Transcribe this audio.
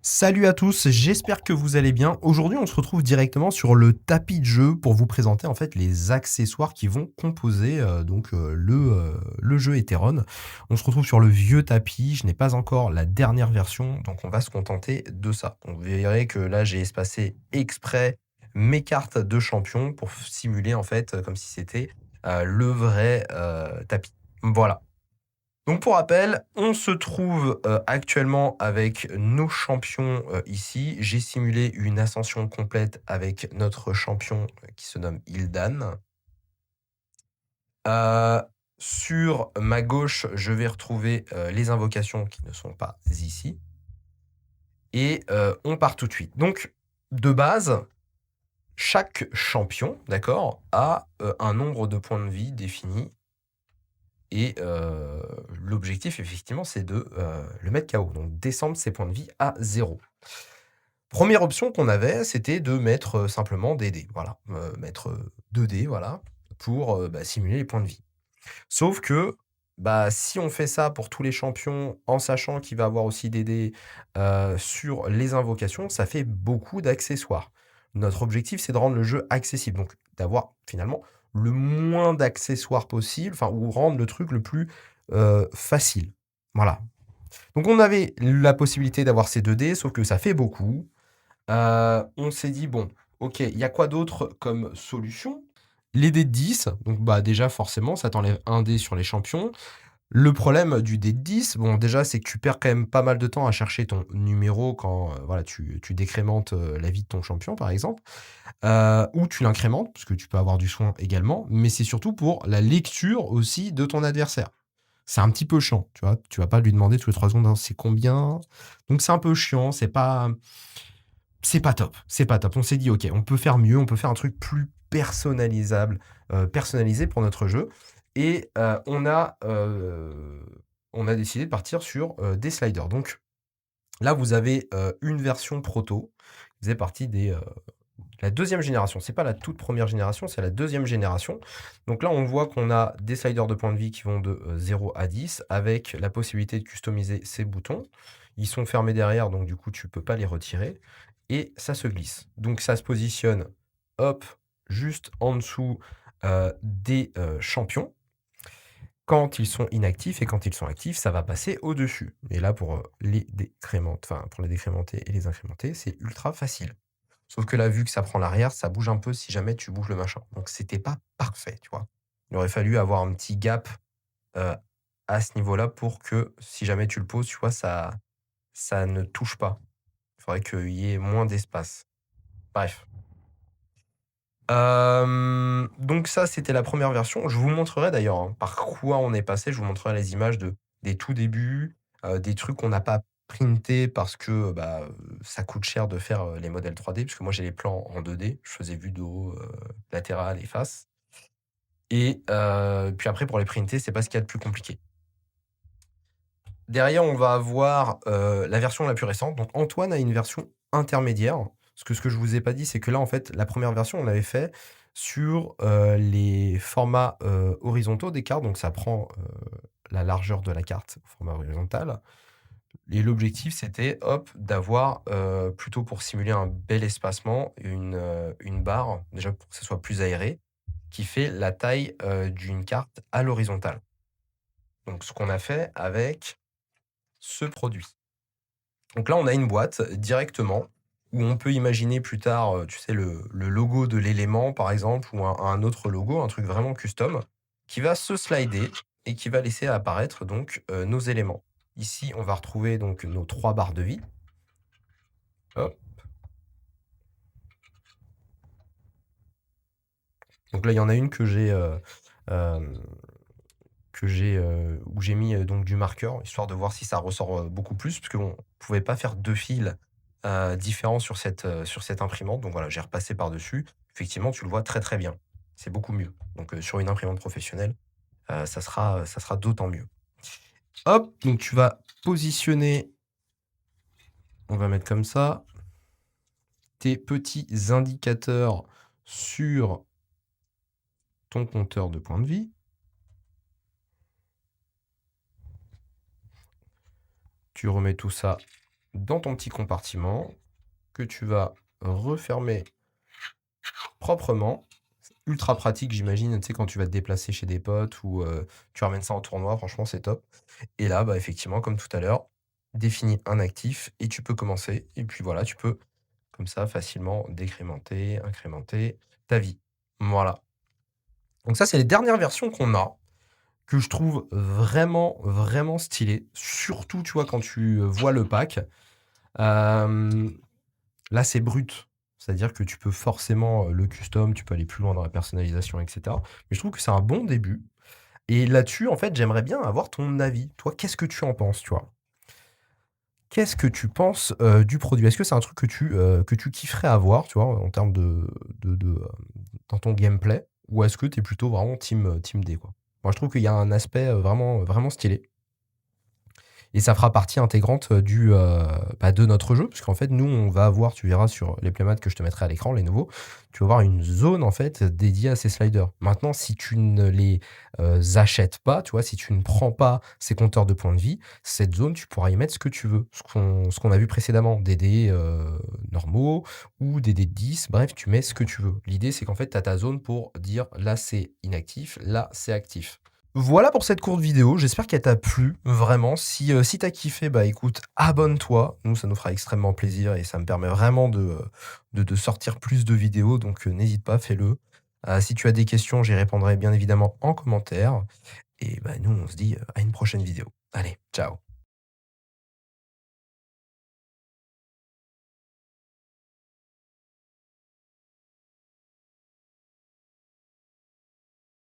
Salut à tous, j'espère que vous allez bien. Aujourd'hui, on se retrouve directement sur le tapis de jeu pour vous présenter en fait les accessoires qui vont composer le jeu Etheron. On se retrouve sur le vieux tapis, je n'ai pas encore la dernière version, donc on va se contenter de ça. On verrait que là, j'ai espacé exprès mes cartes de champion pour simuler en fait comme si c'était le vrai tapis. Voilà. Donc pour rappel, on se trouve, actuellement avec nos champions, ici. J'ai simulé une ascension complète avec notre champion, qui se nomme Il'dan. Heu, sur ma gauche, je vais retrouver, les invocations qui ne sont pas ici et on part tout de suite. Donc de base, chaque champion, d'accord, a, un nombre de points de vie défini et l'objectif effectivement, c'est de, le mettre KO, donc descendre ses points de vie à 0. Première option qu'on avait, c'était de mettre, simplement des dés, voilà, mettre, 2 dés, voilà, pour, simuler les points de vie. Sauf que, si on fait ça pour tous les champions, en sachant qu'il va avoir aussi des dés, sur les invocations, ça fait beaucoup d'accessoires. Notre objectif, c'est de rendre le jeu accessible, donc d'avoir finalement le moins d'accessoires possible, enfin ou rendre le truc le plus, facile. Voilà. Donc on avait la possibilité d'avoir ces 2 dés, sauf que ça fait beaucoup. On s'est dit: «Bon, OK, il y a quoi d'autre comme solution?» Les dés de 10, donc déjà forcément ça t'enlève un dé sur les champions. Le problème du dé de 10, bon déjà c'est que tu perds quand même pas mal de temps à chercher ton numéro quand, voilà tu décrémentes, la vie de ton champion par exemple, ou tu l'incrémentes parce que tu peux avoir du soin également, mais c'est surtout pour la lecture aussi de ton adversaire. C'est un petit peu chiant, tu vois? Tu vas pas lui demander tous les 3 secondes: «Alors c'est combien?» Donc c'est un peu chiant, c'est pas top, c'est pas top. On s'est dit: «OK, on peut faire mieux, on peut faire un truc plus personnalisable, personnalisé pour notre jeu» et on a décidé de partir sur, des sliders. Donc là, vous avez, une version proto qui faisait partie la deuxième génération. C'est pas la toute première génération, c'est la deuxième génération. Donc là, on voit qu'on a des sliders de points de vie qui vont de, 0 à 10 avec la possibilité de customiser ces boutons. Ils sont fermés derrière, donc du coup, tu peux pas les retirer et ça se glisse. Donc ça se positionne, hop, juste en dessous, des, champions quand ils sont inactifs et quand ils sont actifs, ça va passer au-dessus et là pour, pour les décrémenter et les incrémenter, c'est ultra facile. Sauf que là, vu que ça prend l'arrière, ça bouge un peu si jamais tu bouges le machin. Donc c'était pas parfait, tu vois? Il aurait fallu avoir un petit gap, heu, à ce niveau-là pour que si jamais tu le poses, tu vois, ça ne touche pas. Il faudrait qu'il y ait moins d'espace. Bref. Donc ça, c'était la première version. Je vous montrerai d'ailleurs, hein, par quoi on est passé. Je vous montrerai les images des tout débuts, des trucs qu'on n'a pas printés parce que, ça coûte cher de faire, les modèles 3D, parce que moi j'ai les plans en 2D. Je faisais vue de haut, latérale et face et puis après pour les printer, c'est pas ce qu'il y a de plus compliqué. Derrière, on va avoir, la version la plus récente. Donc Antoine a une version intermédiaire. Ce que je vous ai pas dit, c'est que là, en fait, la première version, on l'avait fait sur, les formats, horizontaux des cartes. Donc ça prend, la largeur de la carte au format horizontal et l'objectif, c'était, hop, d'avoir, plutôt pour simuler un bel espacement, une barre, déjà pour que ça soit plus aéré, qui fait la taille, d'une carte à l'horizontale. Donc ce qu'on a fait avec ce produit. Donc là, on a une boîte directement où on peut imaginer plus tard, tu sais, le logo de l'élément, par exemple, ou un autre logo, un truc vraiment custom, qui va se slider et qui va laisser apparaître donc, nos éléments. Ici, on va retrouver donc nos 3 barres de vie. Hop, donc là, il y en a une hem, où j'ai mis, donc du marqueur, histoire de voir si ça ressort, beaucoup plus, parce qu'on pouvait pas faire 2 fils, différents sur cette imprimante. Donc voilà, j'ai repassé par-dessus. Effectivement, tu le vois très, très bien. C'est beaucoup mieux. Donc, sur une imprimante professionnelle, ça sera d'autant mieux. Hop, donc tu vas positionner, on va mettre comme ça, tes petits indicateurs sur ton compteur de points de vie. Tu remets tout ça dans ton petit compartiment que tu vas refermer proprement. Ultra pratique, j'imagine, tu sais, quand tu vas te déplacer chez des potes ou tu ramènes ça en tournoi, franchement, c'est top. Et là, bah, effectivement, comme tout à l'heure, définis un actif et tu peux commencer. Et puis voilà, tu peux, comme ça, facilement décrémenter, incrémenter ta vie. Voilà. Donc ça, c'est les dernières versions qu'on a, que je trouve vraiment, vraiment stylées. Surtout, tu vois, quand tu vois le pack. Hem, Là, c'est brut. C'est-à-dire que tu peux forcément, le custom, tu peux aller plus loin dans la personnalisation et cetera. Mais je trouve que c'est un bon début et là-dessus, en fait, j'aimerais bien avoir ton avis. Toi, qu'est-ce que tu en penses, tu vois? Qu'est-ce que tu penses, du produit? Est-ce que c'est un truc que tu kifferais avoir, tu vois, en termes dans ton gameplay? Ou est-ce que tu es plutôt vraiment team D, quoi? Moi, je trouve qu'il y a un aspect, vraiment, vraiment stylé. Et ça fera partie intégrante de notre jeu, parce qu'en fait, nous, on va avoir, tu verras sur les playmats que je te mettrai à l'écran, les nouveaux, tu vas avoir une zone en fait dédiée à ces sliders. Maintenant, si tu ne les achètes pas, tu vois, si tu ne prends pas ces compteurs de points de vie, cette zone, tu pourras y mettre ce que tu veux. Ce qu'on a vu précédemment, des dés normaux ou des dés de 10, bref, tu mets ce que tu veux. L'idée, c'est qu'en fait, tu as ta zone pour dire là, c'est inactif, là, c'est actif. Voilà pour cette courte vidéo, j'espère qu'elle t'a plu, vraiment. Si tu kiffé, bah, écoute, abonne-toi. Nous, ça nous fera extrêmement plaisir et ça me permet vraiment de sortir plus de vidéos, donc n'hésite pas, fais-le. Si tu as des questions, j'y répondrai bien évidemment en commentaire et bah, nous, on se dit, à une prochaine vidéo. Allez, ciao.